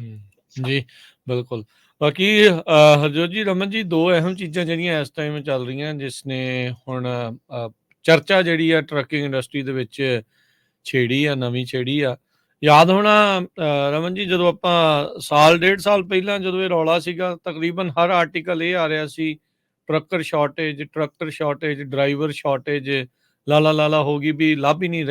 ਜੀ ਬਿਲਕੁਲ। ਬਾਕੀ ਹਰਜੋਤ ਜੀ, ਰਮਨ ਜੀ, ਦੋ ਅਹਿਮ ਚੀਜ਼ਾਂ ਜਿਹੜੀਆਂ ਇਸ ਟਾਈਮ ਚੱਲ ਰਹੀਆਂ, ਜਿਸ ਨੇ ਹੁਣ ਚਰਚਾ ਜਿਹੜੀ ਆ ਟਰੱਕਿੰਗ ਇੰਡਸਟਰੀ ਦੇ ਵਿੱਚ ਛੇੜੀ ਆ, ਨਵੀਂ ਛੇੜੀ ਆ। ਯਾਦ ਹੋਣਾ ਰਮਨ ਜੀ, ਜਦੋਂ ਆਪਾਂ ਸਾਲ ਡੇਢ ਸਾਲ ਪਹਿਲਾਂ ਜਦੋਂ ਇਹ ਰੌਲਾ ਸੀਗਾ, ਤਕਰੀਬਨ ਹਰ ਆਰਟੀਕਲ ਇਹ ਆ ਰਿਹਾ ਸੀ, ਟਰੱਕਰ ਸ਼ਾਰਟੇਜ, ਡਰਾਈਵਰ ਸ਼ਾਰਟੇਜ, ਲਾਲਾ ਹੋ ਗਈ, ਵੀ ਲੱਭ ਹੀ ਨਹੀਂ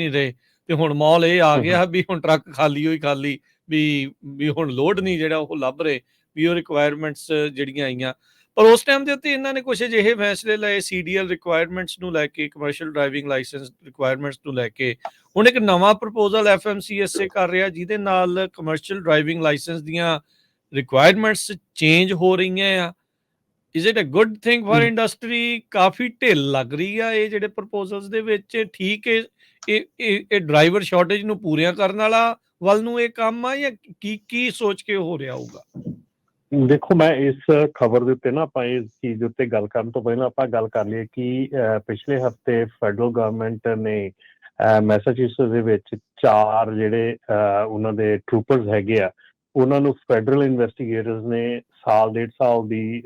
ਰਹੇ। ਤੇ ਹੁਣ ਮਾਹੌਲ ਇਹ ਆ ਗਿਆ ਵੀ ਹੁਣ ਟਰੱਕ ਖਾਲੀ ਹੋਈ ਖਾਲੀ, ਵੀ ਹੁਣ ਲੋਡ ਨਹੀਂ ਜਿਹੜਾ ਉਹ ਲੱਭ ਰਹੇ, ਵੀ ਉਹ ਰਿਕੁਆਇਰਮੈਂਟਸ ਜਿਹੜੀਆਂ ਆਈਆਂ। ਪਰ ਉਸ ਟਾਈਮ ਦੇ ਉੱਤੇ ਇਹਨਾਂ ਨੇ ਕੁਛ ਅਜਿਹੇ ਫੈਸਲੇ ਲਏ CDL ਰਿਕੁਆਇਰਮੈਂਟਸ ਨੂੰ ਲੈ ਕੇ, ਕਮਰਸ਼ੀਅਲ ਡਰਾਈਵਿੰਗ ਲਾਇਸੈਂਸ ਰਿਕੁਆਇਰਮੈਂਟਸ ਨੂੰ ਲੈ ਕੇ। ਹੁਣ ਇੱਕ ਨਵਾਂ ਪ੍ਰਪੋਜ਼ਲ FMCSA ਕਰ ਰਿਹਾ, ਜਿਹਦੇ ਨਾਲ ਕਮਰਸ਼ੀਅਲ ਡਰਾਈਵਿੰਗ ਲਾਇਸੈਂਸ ਦੀਆਂ ਰਿਕੁਆਇਰਮੈਂਟਸ ਚੇਂਜ ਹੋ ਰਹੀਆਂ ਆ। Is it a good thing for industry? ਕਾਫੀ ਢਿੱਲ ਲੱਗ ਰਹੀ ਆ ਇਹ ਜਿਹੜੇ ਪ੍ਰਪੋਜ਼ਲਸ ਦੇ ਵਿੱਚ। ਠੀਕ ਹੈ, ਇਹ ਡਰਾਈਵਰ ਸ਼ਾਰਟੇਜ ਨੂੰ ਪੂਰੀਆਂ ਕਰਨ ਵਾਲਾ ਵੱਲ ਨੂੰ ਇਹ ਕੰਮ ਆ, ਜਾਂ ਕੀ ਸੋਚ ਕੇ ਹੋ ਰਿਹਾ ਹੋਊਗਾ? ਦੇਖੋ, ਮੈਂ ਇਸ ਖਬਰ ਦੇ ਉੱਤੇ ਨਾ, ਆਪਾਂ ਇਸ ਚੀਜ਼ ਦੇ ਉੱਤੇ ਗੱਲ ਕਰਨ ਤੋਂ ਪਹਿਲਾਂ ਆਪਾਂ ਗੱਲ ਕਰ ਲਈਏ ਕਿ ਪਿਛਲੇ ਹਫ਼ਤੇ ਫੈਡਰਲ ਗਵਰਨਮੈਂਟ ਨੇ ਮੈਸਾਚੂਸੇਟਸ ਦੇ ਵਿੱਚ 4 ਜਿਹੜੇ ਉਹਨਾਂ ਦੇ ਟਰੂਪਰਸ ਹੈਗੇ ਆ, ਉਹਨਾਂ ਨੂੰ ਫੈਡਰਲ ਇਨਵੈਸਟੀਗੇਟਰਸ ਨੇ ਸਾਲ ਡੇਢ ਸਾਲ ਦੀ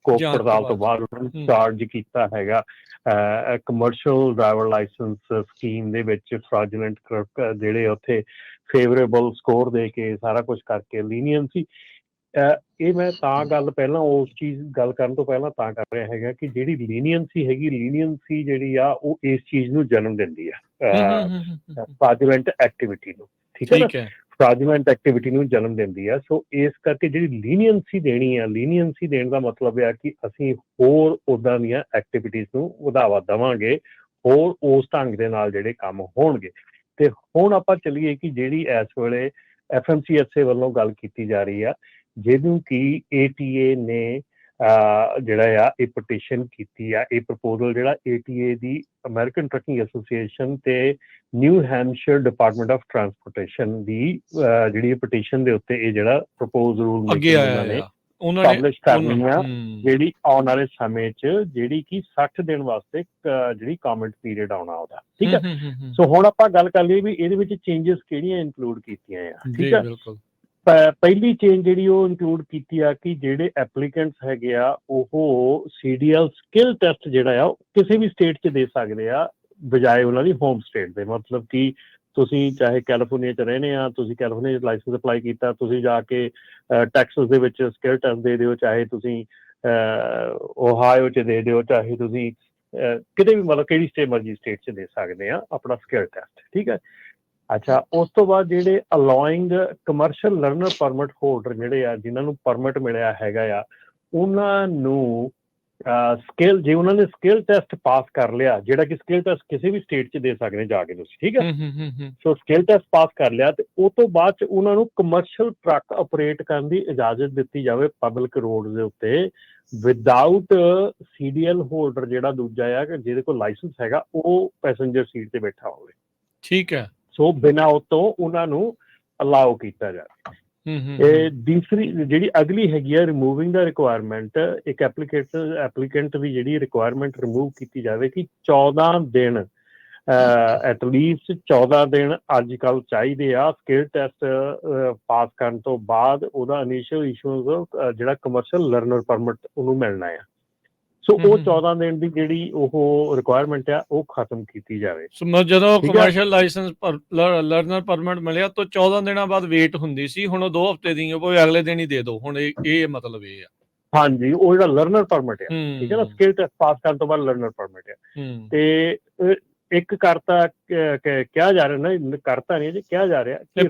ਕੋਕ ਪੜਤਾਲ ਤੋਂ ਬਾਅਦ ਉਹਨਾਂ ਨੂੰ ਚਾਰਜ ਕੀਤਾ ਹੈਗਾ ਕਮਰਸ਼ੀਅਲ ਡਰਾਈਵਰ ਲਾਇਸੈਂਸ ਸਕੀਮ ਦੇ ਵਿੱਚ ਫਰਾਡੂਲੈਂਟ ਜਿਹੜੇ ਉੱਥੇ ਫੇਵਰੇਬਲ ਸਕੋਰ ਦੇ ਕੇ ਸਾਰਾ ਕੁਝ ਕਰਕੇ ਲੀਨੀਅੰਸੀ। ਇਹ ਮੈਂ ਤਾਂ ਗੱਲ ਪਹਿਲਾਂ ਉਸ ਚੀਜ਼ ਗੱਲ ਕਰਨ ਤੋਂ ਪਹਿਲਾਂ ਤਾਂ ਕਰ ਰਿਹਾ ਹੈਗਾ ਕਿ ਜਿਹੜੀ ਲੀਨੀਅੰਸੀ ਜਿਹੜੀ ਆ ਉਹ ਇਸ ਚੀਜ਼ ਨੂੰ ਜਨਮ ਦਿੰਦੀ ਆ, ਫਰਾਡੂਲੈਂਟ ਐਕਟੀਵਿਟੀ ਨੂੰ। ਠੀਕ ਹੈ ਨਾ, ਫਰਾਡੂਲੈਂਟ ਐਕਟੀਵਿਟੀ ਨੂੰ ਜਨਮ ਦਿੰਦੀ ਆ। ਸੋ ਇਸ ਕਰਕੇ ਜਿਹੜੀ ਲੀਨੀਅੰਸੀ ਦੇਣ ਦਾ ਮਤਲਬ ਆ ਕਿ ਅਸੀਂ ਹੋਰ ਉੱਦਾਂ ਦੀਆਂ ਐਕਟੀਵਿਟੀਜ਼ ਨੂੰ ਵਧਾਵਾ ਦੇਵਾਂਗੇ, ਹੋਰ ਉਸ ਢੰਗ ਦੇ ਨਾਲ ਜਿਹੜੇ ਕੰਮ ਹੋਣਗੇ। ਤੇ ਹੁਣ ਆਪਾਂ ਚੱਲੀਏ ਕਿ ਜਿਹੜੀ ਇਸ ਵੇਲੇ FMCSA ਵੱਲੋਂ ਗੱਲ ਕੀਤੀ ਜਾ ਰਹੀ ਆ, ਜਿਹਨੂੰ ਕਿ ATA ਨੇ ਜਿਹੜਾ ਆ ਇਹ ਪਟੀਸ਼ਨ ਕੀਤੀ ਆ। ਇਹ ਪ੍ਰਪੋਜ਼ਲ ਜਿਹੜਾ ATA ਦੀ ਅਮਰੀਕਨ ਟਰੱਕਿੰਗ ਐਸੋਸੀਏਸ਼ਨ ਤੇ ਨਿਊ ਹੈਮਸ਼ਾਇਰ ਡਿਪਾਰਟਮੈਂਟ ਆਫ ਟਰਾਂਸਪੋਰਟੇਸ਼ਨ ਦੀ ਜਿਹੜੀ ਪਟੀਸ਼ਨ ਦੇ ਉੱਤੇ ਇਹ ਜਿਹੜਾ ਪ੍ਰਪੋਜ਼ ਰੂਲ ਉਹਨਾਂ ਨੇ ਪਬਲਿਸ਼ ਕਰਨੀ ਆ, ਜਿਹੜੀ ਆਉਣ ਵਾਲੇ ਸਮੇਂ 'ਚ ਜਿਹੜੀ ਕਿ 60 ਦਿਨ ਵਾਸਤੇ ਜਿਹੜੀ ਕਮੈਂਟ ਪੀਰੀਅਡ ਆਉਣਾ ਉਹਦਾ। ਠੀਕ ਹੈ, ਸੋ ਹੁਣ ਆਪਾਂ ਗੱਲ ਕਰ ਲਈਏ ਵੀ ਇਹਦੇ ਵਿੱਚ ਚੇਂਜਸ ਕਿਹੜੀਆਂ ਇਨਕਲੂਡ ਕੀਤੀਆਂ ਆ। ਠੀਕ ਹੈ, ਪਹਿਲੀ ਚੇਂਜ ਜਿਹੜੀ ਉਹ ਇਨਕਲੂਡ ਕੀਤੀ ਆ ਕਿ ਜਿਹੜੇ ਐਪਲੀਕੈਂਟਸ ਹੈਗੇ ਆ ਉਹ CDL ਸਕਿੱਲ ਟੈਸਟ ਜਿਹੜਾ ਆ ਕਿਸੇ ਵੀ ਸਟੇਟ 'ਚ ਦੇ ਸਕਦੇ ਆ, ਬਜਾਏ ਉਹਨਾਂ ਦੀ ਹੋਮ ਸਟੇਟ ਦੇ। ਮਤਲਬ ਕਿ ਤੁਸੀਂ ਚਾਹੇ ਕੈਲੀਫੋਰਨੀਆ 'ਚ ਰਹਿੰਦੇ ਆ, ਤੁਸੀਂ ਕੈਲੀਫੋਰਨੀਆ 'ਚ ਲਾਇਸੈਂਸ ਅਪਲਾਈ ਕੀਤਾ, ਤੁਸੀਂ ਜਾ ਕੇ ਟੈਕਸਸ ਦੇ ਵਿੱਚ ਸਕਿੱਲ ਟੈਸਟ ਦੇ ਦਿਓ, ਚਾਹੇ ਤੁਸੀਂ ਓਹਾਇਓ 'ਚ ਦੇ ਦਿਓ, ਚਾਹੇ ਤੁਸੀਂ ਕਿਤੇ ਵੀ, ਮਤਲਬ ਕਿਹੜੀ ਸਟੇਟ 'ਚ ਦੇ ਸਕਦੇ ਆ ਆਪਣਾ ਸਕਿੱਲ ਟੈਸਟ। ਠੀਕ ਹੈ, ਅੱਛਾ, ਉਸ ਤੋਂ ਬਾਅਦ ਜਿਹੜੇ ਅਲਾਉਇੰਗ ਕਮਰਸ਼ੀਅਲ ਲਰਨਰ ਪਰਮਿਟ ਹੋਲਡਰ ਜਿਹੜੇ ਆ, ਜਿਨ੍ਹਾਂ ਨੂੰ ਪਰਮਿਟ ਮਿਲਿਆ ਹੈਗਾ ਆ, ਉਹਨਾਂ ਨੂੰ ਸਕਿੱਲ, ਜੇ ਉਹਨਾਂ ਨੇ ਸਕਿੱਲ ਟੈਸਟ ਪਾਸ ਕਰ ਲਿਆ, ਜਿਹੜਾ ਕਿ ਸਕਿੱਲ ਟੈਸਟ ਕਿਸੇ ਵੀ ਸਟੇਟ 'ਚ ਦੇ ਸਕਦੇ ਜਾ ਕੇ ਤੁਸੀਂ। ਠੀਕ ਹੈ, ਸੋ ਸਕਿੱਲ ਟੈਸਟ ਪਾਸ ਕਰ ਲਿਆ ਤੇ ਉਹ ਤੋਂ ਬਾਅਦ 'ਚ ਉਹਨਾਂ ਨੂੰ ਕਮਰਸ਼ੀਅਲ ਟਰੱਕ ਆਪਰੇਟ ਕਰਨ ਦੀ ਇਜਾਜ਼ਤ ਦਿੱਤੀ ਜਾਵੇ ਪਬਲਿਕ ਰੋਡ ਦੇ ਉੱਤੇ, ਵਿਦਆਊਟ CDL ਹੋਲਡਰ ਜਿਹੜਾ ਦੂਜਾ ਆ ਕਿ ਜਿਹਦੇ ਕੋਲ ਲਾਇਸੈਂਸ ਹੈਗਾ ਉਹ ਪੈਸੇਂਜਰ ਸੀਟ ਤੇ ਬੈਠਾ ਹੋਵੇ। ਠੀਕ ਹੈ, ਸੋ ਬਿਨਾਂ ਉਹ ਤੋਂ ਉਹਨਾਂ ਨੂੰ ਅਲਾਓ ਕੀਤਾ ਜਾਵੇ। ਇਹ ਦੂਸਰੀ ਜਿਹੜੀ ਅਗਲੀ ਹੈਗੀ ਆ, ਰਿਮੂਵਿੰਗ ਦਾ ਰਿਕੁਆਇਰਮੈਂਟ, ਇੱਕ ਐਪਲੀਕੈਂਟ ਦੀ ਜਿਹੜੀ ਰਿਕੁਆਇਰਮੈਂਟ ਰਿਮੂਵ ਕੀਤੀ ਜਾਵੇ ਕਿ 14 ਦਿਨ ਐਟਲੀਸਟ 14 ਦਿਨ ਅੱਜ ਕੱਲ੍ਹ ਚਾਹੀਦੇ ਆ ਸਕਿੱਲ ਟੈਸਟ ਪਾਸ ਕਰਨ ਤੋਂ ਬਾਅਦ ਉਹਦਾ ਇਨੀਸ਼ੀਅਲ ਇਸ਼ੂ ਜਿਹੜਾ ਕਮਰਸ਼ੀਅਲ ਲਰਨਰ ਪਰਮਿਟ ਉਹਨੂੰ ਮਿਲਣਾ ਆ। ਸੋ ਉਹ 14 ਦਿਨ ਦੀ ਜਿਹੜੀ ਉਹ ਰਿਕੁਆਇਰਮੈਂਟ ਆ ਉਹ ਖਤਮ ਕੀਤੀ ਜਾਵੇ। ਜਦੋਂ ਕਮਰਸ਼ੀਅਲ ਲਾਇਸੈਂਸ ਲਰਨਰ ਪਰਮਿਟ ਮਿਲਿਆ ਤਾਂ 14 ਦਿਨਾਂ ਬਾਅਦ ਵੇਟ ਹੁੰਦੀ ਸੀ, ਹੁਣ ਉਹ 2 ਹਫ਼ਤੇ ਦੀ ਉਹ ਅਗਲੇ ਦਿਨ ਹੀ ਦੇ ਦਿਓ। ਹੁਣ ਇਹ ਮਤਲਬ ਇਹ ਆ। ਹਾਂਜੀ, ਉਹ ਜਿਹੜਾ ਲਰਨਰ ਪਰਮਿਟ ਆ, ਠੀਕ ਹੈ ਨਾ, ਸਕਿੱਲ ਟੈਸਟ ਪਾਸ ਕਰਨ ਤੋਂ ਬਾਅਦ ਲਰਨਰ ਪਰਮਿਟ ਆ। ਤੇ ਇੱਕ ਕਰਤਾ ਕਿਹਾ ਜਾ ਰਿਹਾ ਨਾ, ਕਰਤਾ ਨਹੀਂ ਜੀ, ਕਿਹਾ ਜਾ ਰਿਹਾ ਕਿ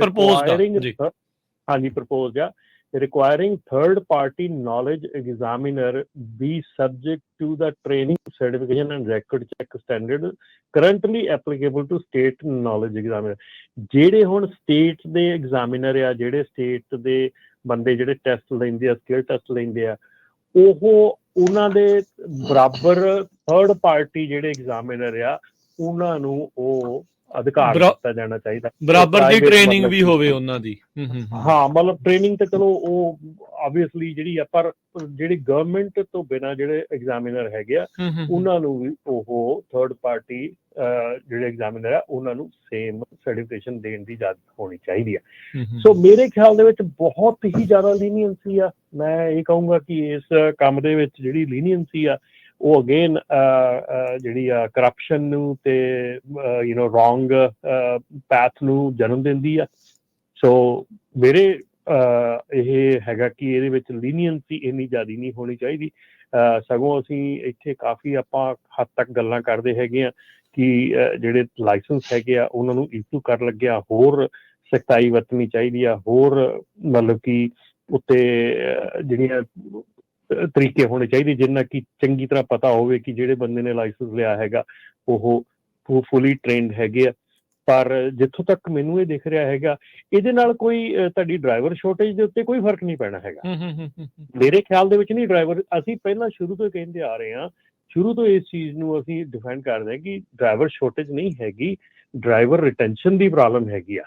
ਪ੍ਰਪੋਜ਼ ਆ requiring third-party knowledge examiner be subject to the training, certification and record check standard currently applicable to state knowledge examiner। ਜਿਹੜੇ ਹੁਣ ਸਟੇਟ ਦੇ ਐਗਜ਼ਾਮੀਨਰ ਆ, ਜਿਹੜੇ ਸਟੇਟ ਦੇ ਬੰਦੇ ਜਿਹੜੇ ਟੈਸਟ ਲੈਂਦੇ ਆ, ਸਕਿੱਲ ਟੈਸਟ ਲੈਂਦੇ ਆ, ਉਹਨਾਂ ਦੇ ਬਰਾਬਰ ਥਰਡ ਪਾਰਟੀ ਜਿਹੜੇ ਐਗਜ਼ਾਮੀਨਰ ਆ ਉਹਨਾਂ ਨੂੰ ਉਹ ਅਧਿਕਾਰ ਦਿੱਤਾ ਜਾਣਾ ਚਾਹੀਦਾ। ਬਰਾਬਰ ਦੀ Private ਟ੍ਰੇਨਿੰਗ ਮਤਲਬ ਵੀ ਕਿ ਹੋਵੇ ਉਹਨਾਂ ਦੀ। ਹਾਂ, ਮਤਲਬ ਟ੍ਰੇਨਿੰਗ ਤੇ ਚਲੋ ਉਹ ਆਬਵੀਅਸਲੀ ਜਿਹੜੀ ਆ, ਪਰ ਜਿਹੜੀ ਗਵਰਨਮੈਂਟ ਤੋਂ ਬਿਨਾਂ ਜਿਹੜੇ ਐਗਜ਼ਾਮੀਨਰ ਹੈਗੇ ਆ ਉਹਨਾਂ ਨੂੰ ਵੀ ਉਹ ਥਰਡ ਪਾਰਟੀ ਜਿਹੜੇ ਐਗਜ਼ਾਮੀਨਰ ਆ ਉਹਨਾਂ ਨੂੰ ਸੇਮ ਸਰਟੀਫਿਕੇਸ਼ਨ ਦੇਣ ਦੀ ਇਜਾਜ਼ਤ ਹੋਣੀ ਚਾਹੀਦੀ ਆ। ਸੋ ਮੇਰੇ ਖਿਆਲ ਦੇ ਵਿੱਚ ਬਹੁਤ ਹੀ ਜ਼ਿਆਦਾ ਲੀਨੀਅੰਸੀ ਆ। ਮੈਂ ਇਹ ਕਹੂੰਗਾ ਕਿ ਇਸ ਕੰਮ ਦੇ ਵਿੱਚ ਜਿਹੜੀ ਲੀਨੀਅੰਸੀ ਆ ਉਹ ਅਗੇਨ ਜਿਹੜੀ ਆ ਕਰਪਸ਼ਨ ਨੂੰ ਤੇ ਰੋਂਗ ਪੈਥ ਨੂੰ ਜਨਮ ਦਿੰਦੀ ਆ। ਸੋ ਮੇਰੇ ਇਹ ਹੈਗਾ ਕਿ ਇਹਦੇ ਵਿੱਚ ਲੀਨੀਅੰਸੀ ਇੰਨੀ ਜ਼ਿਆਦਾ ਨਹੀਂ ਹੋਣੀ ਚਾਹੀਦੀ। ਸਗੋਂ ਅਸੀਂ ਇੱਥੇ ਕਾਫੀ ਆਪਾਂ ਹੱਦ ਤੱਕ ਗੱਲਾਂ ਕਰਦੇ ਹੈਗੇ ਆ ਕਿ ਜਿਹੜੇ ਲਾਇਸੈਂਸ ਹੈਗੇ ਆ ਉਹਨਾਂ ਨੂੰ ਇਸ਼ੂ ਕਰਨ ਲੱਗਿਆ ਹੋਰ ਸਖਤਾਈ ਵਰਤਣੀ ਚਾਹੀਦੀ ਆ, ਹੋਰ ਮਤਲਬ ਕਿ ਉੱਤੇ ਜਿਹੜੀਆਂ ਤਰੀਕੇ ਹੋਣੇ ਚਾਹੀਦੇ ਜਿੰਨਾ ਕਿ ਚੰਗੀ ਤਰ੍ਹਾਂ ਪਤਾ ਹੋਵੇ ਕਿ ਜਿਹੜੇ ਬੰਦੇ ਨੇ ਲਾਇਸੈਂਸ ਲਿਆ ਹੈਗਾ ਉਹ ਫੁੱਲੀ ਟ੍ਰੇਨਡ ਹੈਗੇ ਆ। ਪਰ ਜਿੱਥੋਂ ਤੱਕ ਮੈਨੂੰ ਇਹ ਦਿਖ ਰਿਹਾ ਹੈਗਾ ਇਹਦੇ ਨਾਲ ਕੋਈ ਤੁਹਾਡੀ ਡਰਾਈਵਰ ਸ਼ੋਰਟੇਜ ਦੇ ਉੱਤੇ ਕੋਈ ਫਰਕ ਨਹੀਂ ਪੈਣਾ ਹੈਗਾ ਮੇਰੇ ਖਿਆਲ ਦੇ ਵਿੱਚ। ਨਹੀਂ, ਡਰਾਈਵਰ ਅਸੀਂ ਪਹਿਲਾਂ ਸ਼ੁਰੂ ਤੋਂ ਕਹਿੰਦੇ ਆ ਰਹੇ ਹਾਂ, ਸ਼ੁਰੂ ਤੋਂ ਇਸ ਚੀਜ਼ ਨੂੰ ਅਸੀਂ ਡਿਫਾਈਨ ਕਰਦੇ ਹਾਂ ਕਿ ਡਰਾਈਵਰ ਸ਼ੋਰਟੇਜ ਨਹੀਂ ਹੈਗੀ, ਡਰਾਈਵਰ ਰਿਟੈਂਸ਼ਨ ਦੀ ਪ੍ਰੋਬਲਮ ਹੈਗੀ ਆ।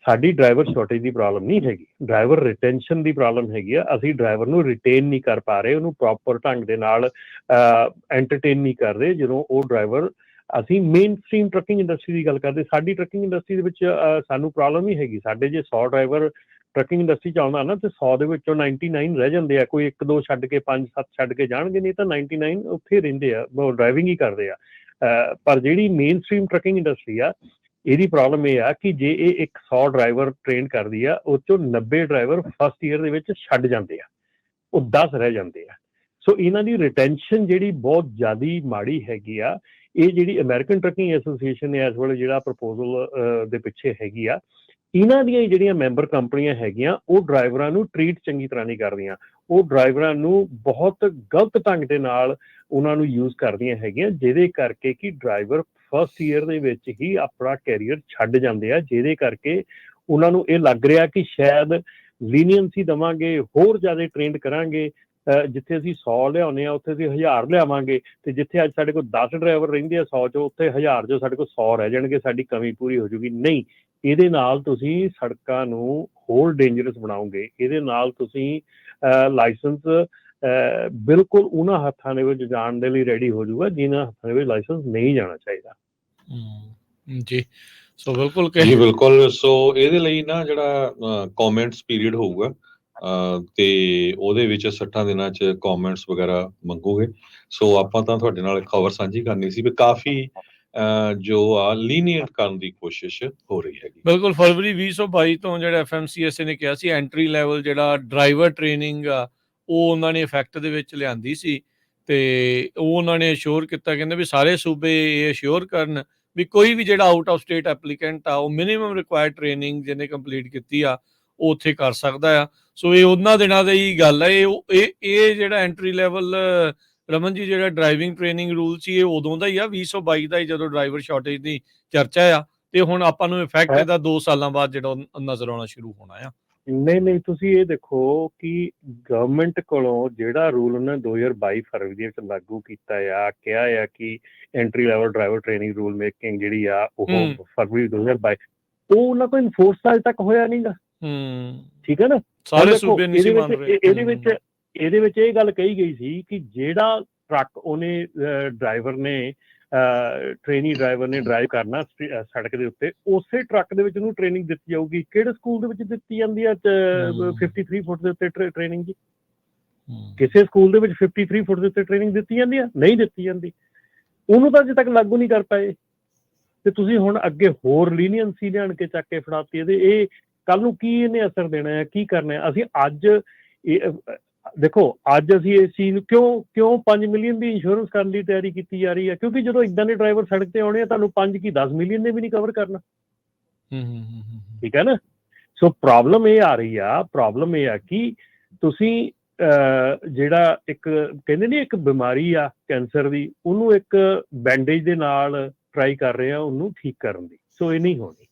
ਸਾਡੀ ਡਰਾਈਵਰ ਸ਼ੋਰਟੇਜ ਦੀ ਪ੍ਰੋਬਲਮ ਨਹੀਂ ਹੈਗੀ, ਡਰਾਈਵਰ ਰਿਟੈਂਸ਼ਨ ਦੀ ਪ੍ਰੋਬਲਮ ਹੈਗੀ ਆ। ਅਸੀਂ ਡਰਾਈਵਰ ਨੂੰ ਰਿਟੇਨ ਨਹੀਂ ਕਰ ਪਾ ਰਹੇ, ਉਹਨੂੰ ਪ੍ਰੋਪਰ ਢੰਗ ਦੇ ਨਾਲ ਐਂਟਰਟੇਨ ਨਹੀਂ ਕਰ ਰਹੇ। ਜਦੋਂ ਉਹ ਡਰਾਈਵਰ, ਅਸੀਂ ਮੇਨ ਸਟ੍ਰੀਮ ਟਰੱਕਿੰਗ ਇੰਡਸਟਰੀ ਦੀ ਗੱਲ ਕਰਦੇ, ਸਾਡੀ ਟਰੱਕਿੰਗ ਇੰਡਸਟਰੀ ਦੇ ਵਿੱਚ ਸਾਨੂੰ ਪ੍ਰੋਬਲਮ ਹੀ ਹੈਗੀ। ਸਾਡੇ ਜੇ 100 ਡਰਾਈਵਰ ਟਰੱਕਿੰਗ ਇੰਡਸਟਰੀ 'ਚ ਆਉਂਦਾ ਨਾ ਤੇ 100 ਦੇ ਵਿੱਚੋਂ 99 ਰਹਿ ਜਾਂਦੇ ਆ। ਕੋਈ 1-2 ਛੱਡ ਕੇ 5-7 ਛੱਡ ਕੇ ਜਾਣਗੇ, ਨਹੀਂ ਤਾਂ 99 ਉੱਥੇ ਰਹਿੰਦੇ ਆ, ਡਰਾਈਵਿੰਗ ਹੀ ਕਰਦੇ ਆ। ਪਰ ਜਿਹੜੀ ਮੇਨ ਸਟ੍ਰੀਮ ਟਰੱਕਿੰਗ ਇੰਡਸਟਰੀ ਆ ਇਹਦੀ ਪ੍ਰੋਬਲਮ ਇਹ ਆ ਕਿ ਜੇ ਇਹ 100 ਡਰਾਈਵਰ ਟ੍ਰੇਨ ਕਰਦੀ ਆ ਉਹ 'ਚੋਂ 90 ਡਰਾਈਵਰ ਫਸਟ ਈਅਰ ਦੇ ਵਿੱਚ ਛੱਡ ਜਾਂਦੇ ਆ, ਉਹ 10 ਰਹਿ ਜਾਂਦੇ ਆ। ਸੋ ਇਹਨਾਂ ਦੀ ਰਿਟੈਂਸ਼ਨ ਜਿਹੜੀ ਬਹੁਤ ਜ਼ਿਆਦਾ ਮਾੜੀ ਹੈਗੀ ਆ। ਇਹ ਜਿਹੜੀ ਅਮਰੀਕਨ ਟਰੱਕਿੰਗ ਐਸੋਸੀਏਸ਼ਨ ਨੇ ਇਸ ਵੇਲੇ ਜਿਹੜਾ ਪ੍ਰਪੋਜ਼ਲ ਦੇ ਪਿੱਛੇ ਹੈਗੀ ਆ, ਇਹਨਾਂ ਦੀਆਂ ਜਿਹੜੀਆਂ ਮੈਂਬਰ ਕੰਪਨੀਆਂ ਹੈਗੀਆਂ ਉਹ ਡਰਾਈਵਰਾਂ ਨੂੰ ਟਰੀਟ ਚੰਗੀ ਤਰ੍ਹਾਂ ਨਹੀਂ ਕਰਦੀਆਂ। ਉਹ ਡਰਾਈਵਰਾਂ ਨੂੰ ਬਹੁਤ ਗਲਤ ਢੰਗ ਦੇ ਨਾਲ ਉਹਨਾਂ ਨੂੰ ਯੂਜ਼ ਕਰਦੀਆਂ ਹੈਗੀਆਂ, ਜਿਹਦੇ ਕਰਕੇ ਕਿ ਡਰਾਈਵਰ ਫਸਟ ਈਅਰ ਦੇ ਵਿੱਚ ਹੀ ਆਪਣਾ ਕੈਰੀਅਰ ਛੱਡ ਜਾਂਦੇ ਆ। ਜਿਹਦੇ ਕਰਕੇ ਉਹਨਾਂ ਨੂੰ ਇਹ ਲੱਗ ਰਿਹਾ ਕਿ ਸ਼ਾਇਦ ਲੀਨੀਅੰਸੀ ਦੇਵਾਂਗੇ, ਹੋਰ ਜ਼ਿਆਦਾ ਟ੍ਰੇਨਡ ਕਰਾਂਗੇ, ਜਿੱਥੇ ਅਸੀਂ 100 ਲਿਆਉਂਦੇ ਹਾਂ ਉੱਥੇ ਅਸੀਂ 1000 ਲਿਆਵਾਂਗੇ, ਤੇ ਜਿੱਥੇ ਅੱਜ ਸਾਡੇ ਕੋਲ 10 ਡਰਾਈਵਰ ਰਹਿੰਦੇ ਆ 100 'ਚੋਂ, ਉੱਥੇ 1000 'ਚੋਂ ਸਾਡੇ ਕੋਲ 100 ਰਹਿ ਜਾਣਗੇ, ਸਾਡੀ ਕਮੀ ਪੂਰੀ ਹੋ ਜੂਗੀ। ਨਹੀਂ, ਇਹਦੇ ਨਾਲ ਤੁਸੀਂ ਸੜਕਾਂ ਨੂੰ ਹੋਰ ਡੇਂਜਰਸ ਬਣਾਓਗੇ। ਇਹਦੇ ਨਾਲ ਤੁਸੀਂ ਲਾਇਸੈਂਸ ਬਿਲਕੁਲ ਉਹਨਾਂ ਹੱਥਾਂ ਦੇ ਵਿੱਚ ਜਾਣ ਦੇ ਲਈ ਰੈਡੀ ਹੋ ਜਾਊਗਾ ਜਿਨ੍ਹਾਂ ਹੱਥਾਂ ਦੇ ਵਿੱਚ ਲਾਇਸੈਂਸ ਨਹੀਂ ਜਾਣਾ ਚਾਹੀਦਾ। ਜੀ, ਸੋ ਬਿਲਕੁਲ ਜੀ ਬਿਲਕੁਲ। ਸੋ ਇਹਦੇ ਲਈ ਨਾ ਜਿਹੜਾ ਕਮੈਂਟਸ ਪੀਰੀਅਡ ਹੋਊਗਾ ਤੇ ਉਹਦੇ ਵਿੱਚ 60 ਦਿਨਾਂ 'ਚ ਕਮੈਂਟਸ ਵਗੈਰਾ ਮੰਗੋਗੇ। ਸੋ ਆਪਾਂ ਤਾਂ ਤੁਹਾਡੇ ਨਾਲ ਖਬਰ ਸਾਂਝੀ ਕਰਨੀ ਸੀ ਵੀ ਕਾਫੀ ਜੋ ਆ ਲੀਨੀਅੰਟ ਕਰਨ ਦੀ ਕੋਸ਼ਿਸ਼ ਹੋ ਰਹੀ ਹੈਗੀ। ਬਿਲਕੁਲ, ਫਰਵਰੀ 2022 ਤੋਂ ਜਿਹੜਾ FMCSA ਨੇ ਕਿਹਾ ਸੀ ਐਂਟਰੀ ਲੈਵਲ ਜਿਹੜਾ ਡਰਾਈਵਰ ਟ੍ਰੇਨਿੰਗ ਆ ਉਹ ਉਹਨਾਂ ਨੇ ਇਫੈਕਟ ਦੇ ਵਿੱਚ ਲਿਆਂਦੀ ਸੀ, ਤੇ ਉਹ ਉਹਨਾਂ ਨੇ ਅਸ਼ੋਰ ਕੀਤਾ, ਕਹਿੰਦੇ ਵੀ ਸਾਰੇ ਸੂਬੇ ਇਹ ਅਸ਼ੋਰ ਕਰਨ ਵੀ ਕੋਈ ਵੀ ਜਿਹੜਾ ਆਊਟ ਆਫ ਸਟੇਟ ਐਪਲੀਕੈਂਟ ਆ ਉਹ ਮਿਨੀਮਮ ਰਿਕੁਆਇਰਡ ਟ੍ਰੇਨਿੰਗ ਜਿਹਨੇ ਕੰਪਲੀਟ ਕੀਤੀ ਆ ਉਹ ਉੱਥੇ ਕਰ ਸਕਦਾ ਆ। ਸੋ ਇਹ ਉਹਨਾਂ ਦਿਨਾਂ ਦੀ ਹੀ ਗੱਲ ਹੈ। ਇਹ ਜਿਹੜਾ ਐਂਟਰੀ ਲੈਵਲ ਰਮਨ ਜੀ ਜਿਹੜਾ ਡਰਾਈਵਿੰਗ ਟ੍ਰੇਨਿੰਗ ਰੂਲ ਸੀ ਇਹ ਉਦੋਂ ਦਾ ਹੀ ਆ, 2022 ਦਾ ਹੀ, ਜਦੋਂ ਡਰਾਈਵਰ ਸ਼ਾਰਟੇਜ ਦੀ ਚਰਚਾ ਆ, ਤੇ ਹੁਣ ਆਪਾਂ ਨੂੰ ਇਫੈਕਟ ਇਹਦਾ 2 ਸਾਲਾਂ ਬਾਅਦ ਜਿਹੜਾ ਨਜ਼ਰ ਆਉਣਾ ਸ਼ੁਰੂ ਹੋਣਾ ਆ। ਨਹੀਂ, ਤੁਸੀਂ ਇਹ ਦੇਖੋ ਕਿ ਗਵਰਨਮੈਂਟ ਕੋਲੋਂ ਜਿਹੜਾ ਰੂਲ ਉਹਨਾਂ ਨੇ 2022 ਫਰਵਰੀ ਦੇ ਵਿੱਚ ਲਾਗੂ ਕੀਤਾ ਆ, ਕਿਹਾ ਆ ਕਿ entry level driver training rule making ਜਿਹੜੀ ਆ ਉਹ ਫਰਵਰੀ 2022, ਉਹ ਉਹਨਾਂ ਕੋਲ ਇਨਫੋਰਸ ਅਜੇ ਤੱਕ ਹੋਇਆ ਨਹੀਂਗਾ। ਠੀਕ ਹੈ ਨਾ, ਸਾਰੇ ਸੂਬੇ ਨਹੀਂ ਸੀ ਮੰਨ ਰਹੇ। ਇਹਦੇ ਵਿੱਚ ਇਹ ਗੱਲ ਕਹੀ ਗਈ ਸੀ ਕਿ ਜਿਹੜਾ ਟਰੱਕ ਉਹਨੇ ਡਰਾਈਵਰ ਨੇ ਟ੍ਰੇਨੀ ਡਰਾਈਵਰ ਨੇ ਡਰਾਈਵ ਕਰਨਾ ਸੜਕ ਦੇ ਉੱਤੇ, ਉਸੇ ਟਰੱਕ ਦੇ ਵਿੱਚ ਉਹਨੂੰ ਟ੍ਰੇਨਿੰਗ ਦਿੱਤੀ ਜਾਊਗੀ। ਕਿਹੜੇ ਸਕੂਲ ਦੇ ਵਿੱਚ ਦਿੱਤੀ ਜਾਂਦੀ ਆ 53 ਫੁੱਟ ਦੇ ਉੱਤੇ ਟ੍ਰੇਨਿੰਗ ਜੀ? ਕਿਸੇ ਸਕੂਲ ਦੇ ਵਿੱਚ 53 ਫੁੱਟ ਦੇ ਉੱਤੇ ਟ੍ਰੇਨਿੰਗ ਦਿੱਤੀ ਜਾਂਦੀ ਆ? ਨਹੀਂ ਦਿੱਤੀ ਜਾਂਦੀ। ਉਹਨੂੰ ਤਾਂ ਅਜੇ ਤੱਕ ਲਾਗੂ ਨਹੀਂ ਕਰ ਪਾਏ, ਤੇ ਤੁਸੀਂ ਹੁਣ ਅੱਗੇ ਹੋਰ ਲੀਨੀਅੰਸੀ ਲਿਆਣ ਕੇ ਚੱਕ ਕੇ ਫੜਾਤੀ ਇਹਦੇ। ਇਹ ਕੱਲ ਨੂੰ ਕੀ ਇਹਨੇ ਅਸਰ ਦੇਣਾ ਹੈ, ਕੀ ਕਰਨਾ ਹੈ? ਅਸੀਂ ਅੱਜ ਦੇਖੋ, ਅੱਜ ਅਸੀਂ ਇਸ ਚੀਜ਼ ਨੂੰ ਕਿਉਂ 5 ਮਿਲੀਅਨ ਦੀ ਇੰਸ਼ੋਰੈਂਸ ਕਰਨ ਦੀ ਤਿਆਰੀ ਕੀਤੀ ਜਾ ਰਹੀ ਹੈ? ਕਿਉਂਕਿ ਜਦੋਂ ਇੱਦਾਂ ਦੇ ਡਰਾਈਵਰ ਸੜਕ ਤੇ ਆਉਣੇ ਆ, ਤੁਹਾਨੂੰ 5 ਕੀ 10 ਮਿਲੀਅਨ ਨੇ ਵੀ ਨਹੀਂ ਕਵਰ ਕਰਨਾ। ਠੀਕ ਹੈ ਨਾ? ਸੋ ਪ੍ਰੋਬਲਮ ਇਹ ਆ ਰਹੀ ਆ, ਪ੍ਰੋਬਲਮ ਇਹ ਆ ਕਿ ਤੁਸੀਂ ਜਿਹੜਾ ਇੱਕ ਕਹਿੰਦੇ ਨਹੀਂ ਇੱਕ ਬਿਮਾਰੀ ਆ ਕੈਂਸਰ ਦੀ, ਉਹਨੂੰ ਇੱਕ ਬੈਂਡੇਜ ਦੇ ਨਾਲ ਟਰਾਈ ਕਰ ਰਹੇ ਆ ਉਹਨੂੰ ਠੀਕ ਕਰਨ ਦੀ। ਸੋ ਇਹ ਨਹੀਂ ਹੋਣੀ।